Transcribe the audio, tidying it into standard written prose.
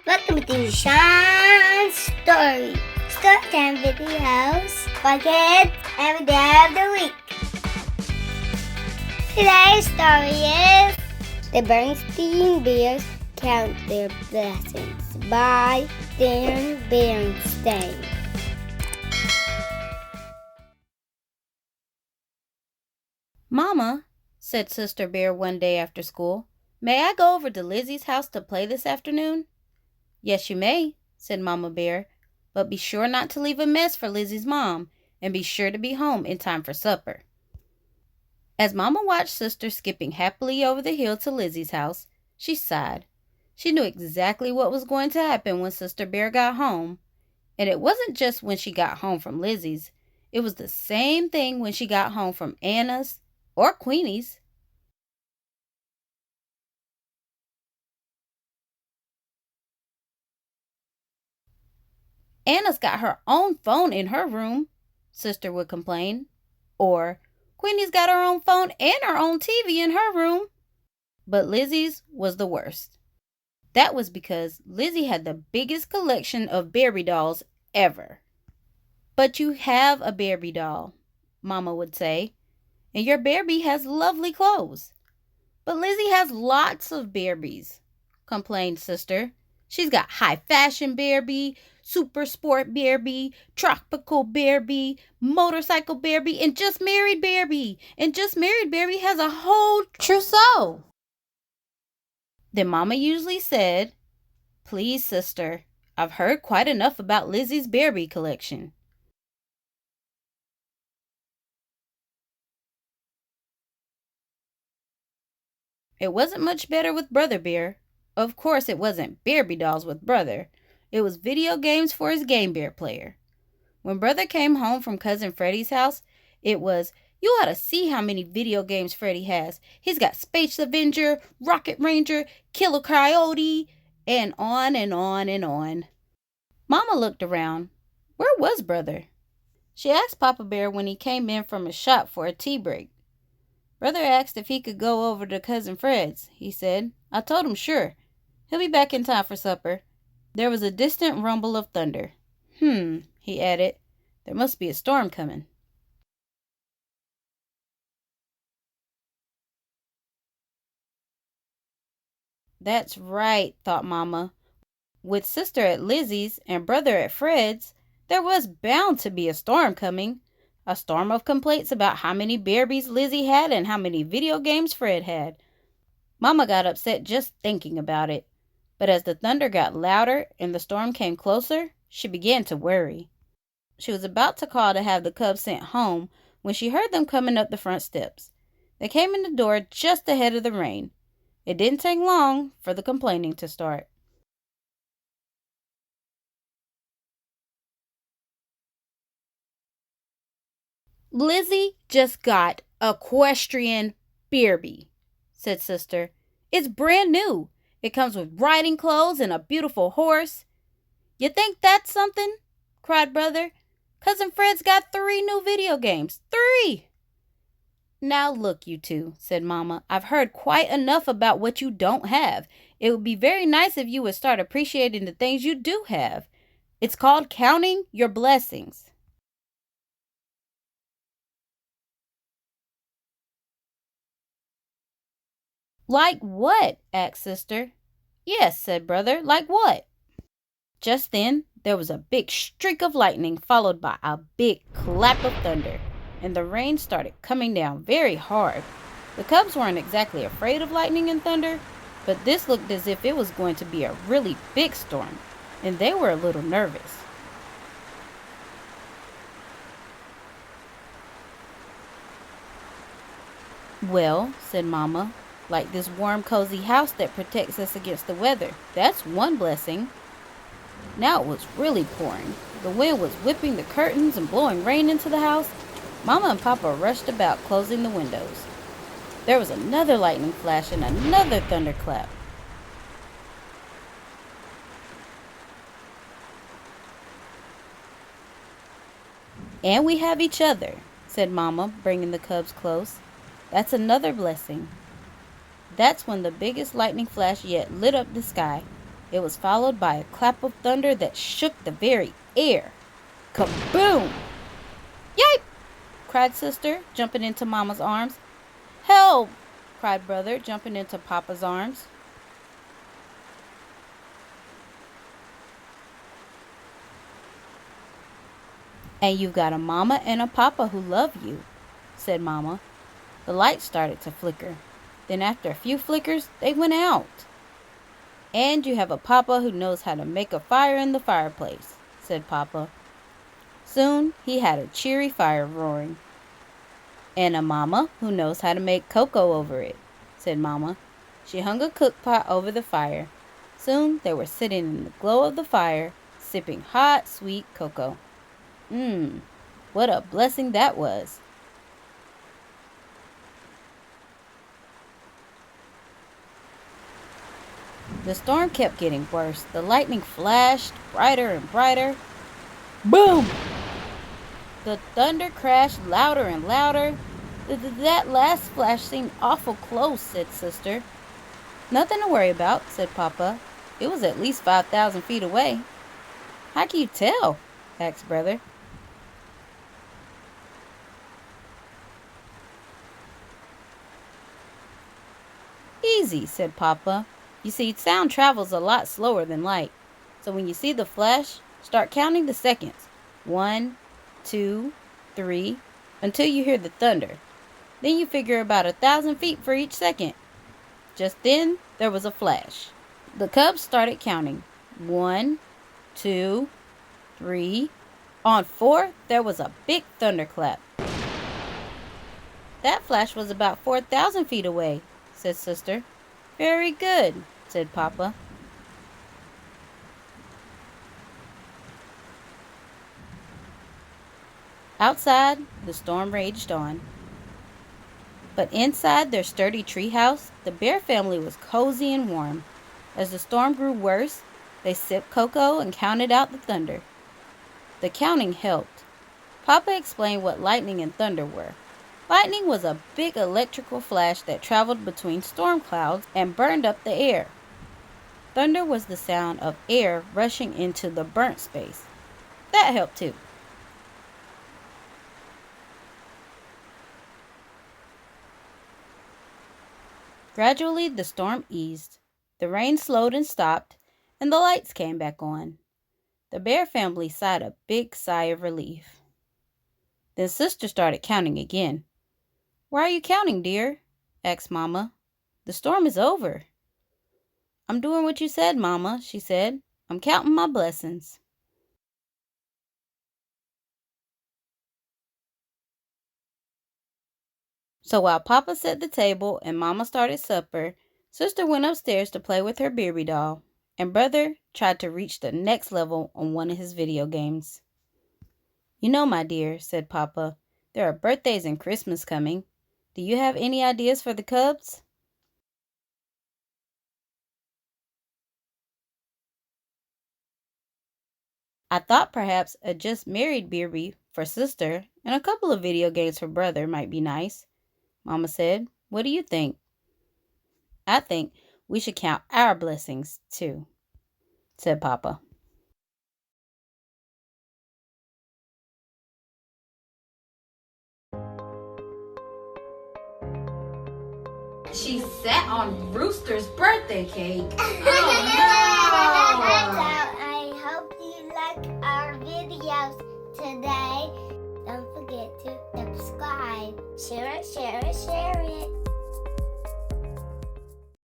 Welcome to Shon's Storytime videos for kids every day of the week. Today's story is The Berenstain Bears Count Their Blessings by Berenstain. "Mama," said Sister Bear one day after school, "may I go over to Lizzie's house to play this afternoon?" "Yes, you may," said Mama Bear, "but be sure not to leave a mess for Lizzie's mom, and be sure to be home in time for supper." As Mama watched Sister skipping happily over the hill to Lizzie's house, she sighed. She knew exactly what was going to happen when Sister Bear got home. And it wasn't just when she got home from Lizzie's. It was the same thing when she got home from Anna's or Queenie's. "Anna's got her own phone in her room," Sister would complain. Or, "Queenie's got her own phone and her own TV in her room." But Lizzie's was the worst. That was because Lizzie had the biggest collection of Barbie dolls ever. "But you have a Barbie doll," Mama would say, "and your Barbie has lovely clothes." "But Lizzie has lots of Barbies," complained Sister. "She's got high fashion Barbie, super sport Barbie, tropical Barbie, motorcycle Barbie, and just married Barbie. And just married Barbie has a whole trousseau." Then Mama usually said, "Please, Sister, I've heard quite enough about Lizzie's Barbie collection." It wasn't much better with Brother Bear. Of course, it wasn't Barbie dolls with Brother. It was video games for his Game Bear player. When Brother came home from Cousin Freddie's house, it was, "You ought to see how many video games Freddie has. He's got Space Avenger, Rocket Ranger, Killer Coyote," and on and on and on. Mama looked around. Where was Brother? She asked Papa Bear when he came in from his shop for a tea break. "Brother asked if he could go over to Cousin Fred's," he said. "I told him sure. He'll be back in time for supper." There was a distant rumble of thunder. He added, "there must be a storm coming." That's right, thought Mama. With Sister at Lizzie's and Brother at Fred's, there was bound to be a storm coming. A storm of complaints about how many Barbies Lizzie had and how many video games Fred had. Mama got upset just thinking about it. But as the thunder got louder and the storm came closer, she began to worry. She was about to call to have the cubs sent home when she heard them coming up the front steps. They came in the door just ahead of the rain. It didn't take long for the complaining to start. "Lizzie just got equestrian Barbie," said Sister. "It's brand new. It comes with riding clothes and a beautiful horse." "You think that's something?" cried Brother. "Cousin Fred's got 3 new video games. 3! "Now look, you two," said Mama. "I've heard quite enough about what you don't have. It would be very nice if you would start appreciating the things you do have. It's called counting your blessings." "Like what?" asked Sister. "Yes," said Brother, "like what?" Just then, there was a big streak of lightning followed by a big clap of thunder, and the rain started coming down very hard. The cubs weren't exactly afraid of lightning and thunder, but this looked as if it was going to be a really big storm, and they were a little nervous. "Well," said Mama, "like this warm, cozy house that protects us against the weather. That's one blessing." Now it was really pouring. The wind was whipping the curtains and blowing rain into the house. Mama and Papa rushed about, closing the windows. There was another lightning flash and another thunderclap. "And we have each other," said Mama, bringing the cubs close. "That's another blessing." That's when the biggest lightning flash yet lit up the sky. It was followed by a clap of thunder that shook the very air. Kaboom! Yipe! Cried Sister, jumping into Mama's arms. Help! Cried Brother, jumping into Papa's arms. And you've got a Mama and a Papa who love you, said Mama. The lights started to flicker. Then after a few flickers, they went out. And you have a Papa who knows how to make a fire in the fireplace, said Papa. Soon he had a cheery fire roaring. And a Mama who knows how to make cocoa over it, said Mama. She hung a cook pot over the fire. Soon they were sitting in the glow of the fire, sipping hot, sweet cocoa. What a blessing that was. The storm kept getting worse. The lightning flashed brighter and brighter. Boom! The thunder crashed louder and louder. That last flash seemed awful close, said Sister. Nothing to worry about, said Papa. It was at least 5,000 feet away. How can you tell? Asked Brother. Easy, said Papa. You see, sound travels a lot slower than light. So when you see the flash, start counting the seconds. 1, 2, 3, until you hear the thunder. Then you figure about 1,000 feet for each second. Just then, there was a flash. The cubs started counting. 1, 2, 3. On 4, there was a big thunderclap. That flash was about 4,000 feet away, said Sister. Very good, said Papa. Outside, the storm raged on. But inside their sturdy treehouse, the Bear family was cozy and warm. As the storm grew worse, they sipped cocoa and counted out the thunder. The counting helped. Papa explained what lightning and thunder were. Lightning was a big electrical flash that traveled between storm clouds and burned up the air. Thunder was the sound of air rushing into the burnt space. That helped too. Gradually, the storm eased. The rain slowed and stopped, and the lights came back on. The Bear family sighed a big sigh of relief. Then Sister started counting again. Why are you counting, dear? Asked Mama. The storm is over. I'm doing what you said, Mama, she said. I'm counting my blessings. So while Papa set the table and Mama started supper, Sister went upstairs to play with her Barbie doll, and Brother tried to reach the next level on one of his video games. You know, my dear, said Papa, there are birthdays and Christmas coming. Do you have any ideas for the cubs? I thought perhaps a just married Barbie for Sister and a couple of video games for Brother might be nice, Mama said. What do you think? I think we should count our blessings too, said Papa. She sat on Rooster's birthday cake. Oh So I hope you like our videos today. Don't forget to subscribe, share it, share it, share it.